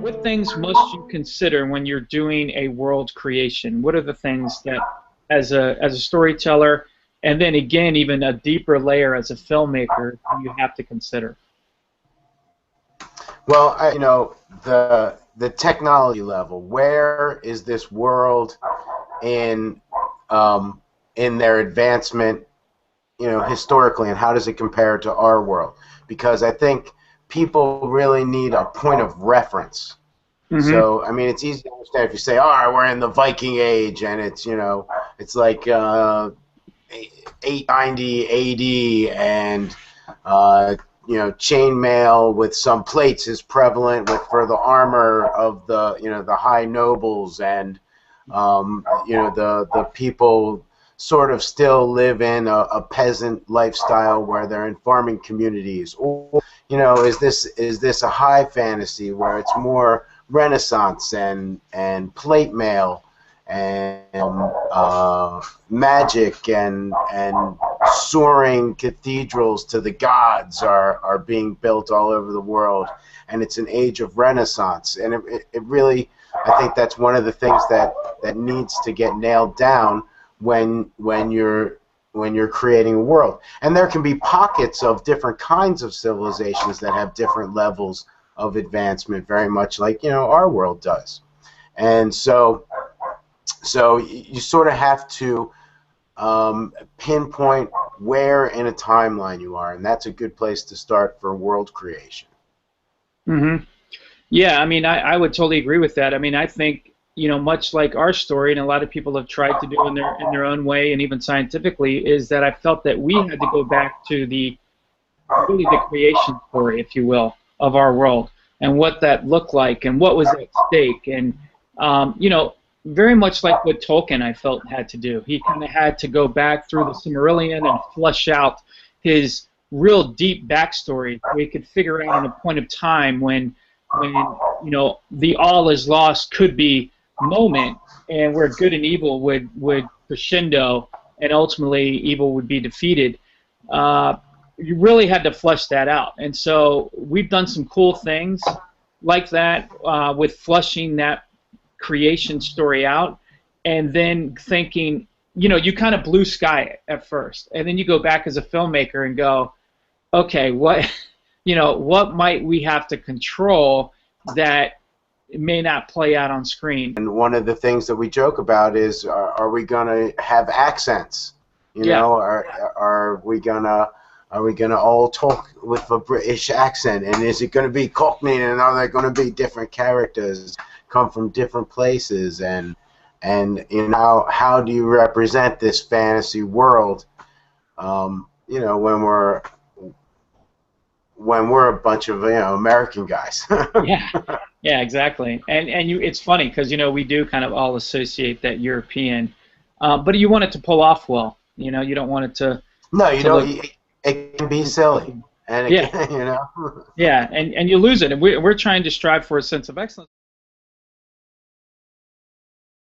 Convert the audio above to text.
What things must you consider when you're doing a world creation? What are the things that, as a storyteller, and then again, even a deeper layer as a filmmaker, you have to consider? Well, the technology level. Where is this world in in their advancement, historically, and how does it compare to our world? Because I think people really need a point of reference. Mm-hmm. So, I mean, it's easy to understand if you say, "All right, we're in the Viking Age, and it's like 890 AD, and chainmail with some plates is prevalent for the armor of the high nobles, and the people sort of still live in a peasant lifestyle where they're in farming communities." Or, is this a high fantasy where it's more Renaissance and plate mail and magic and soaring cathedrals to the gods are being built all over the world, and it's an age of Renaissance, and it really, I think that's one of the things that needs to get nailed down when you're creating a world. And there can be pockets of different kinds of civilizations that have different levels of advancement, very much like our world does. And so you sort of have to pinpoint where in a timeline you are, and that's a good place to start for world creation. Mm-hmm. Yeah, I mean, I would totally agree with that. I mean, I think, much like our story, and a lot of people have tried to do in their own way, and even scientifically, is that I felt that we had to go back to really the creation story, if you will, of our world, and what that looked like, and what was at stake, and very much like what Tolkien, I felt, had to do. He kind of had to go back through the Silmarillion and flush out his real deep backstory, so he could figure out in a point of time when the all is lost could be moment, and where good and evil would crescendo, and ultimately evil would be defeated. You really had to flesh that out, and so we've done some cool things like that with flushing that creation story out, and then thinking, you kind of blue sky it at first, and then you go back as a filmmaker and go, okay, what what might we have to control that may not play out on screen? And one of the things that we joke about is, are we going to have accents? Are we gonna all talk with a British accent? And is it going to be Cockney? And are there going to be different characters come from different places? And how do you represent this fantasy world? When we're a bunch of American guys. Yeah, exactly. And it's funny because we do kind of all associate that European, but you want it to pull off well. You don't want it to. No, you don't. It can be silly, and yeah, can, yeah, and you lose it. And we're trying to strive for a sense of excellence.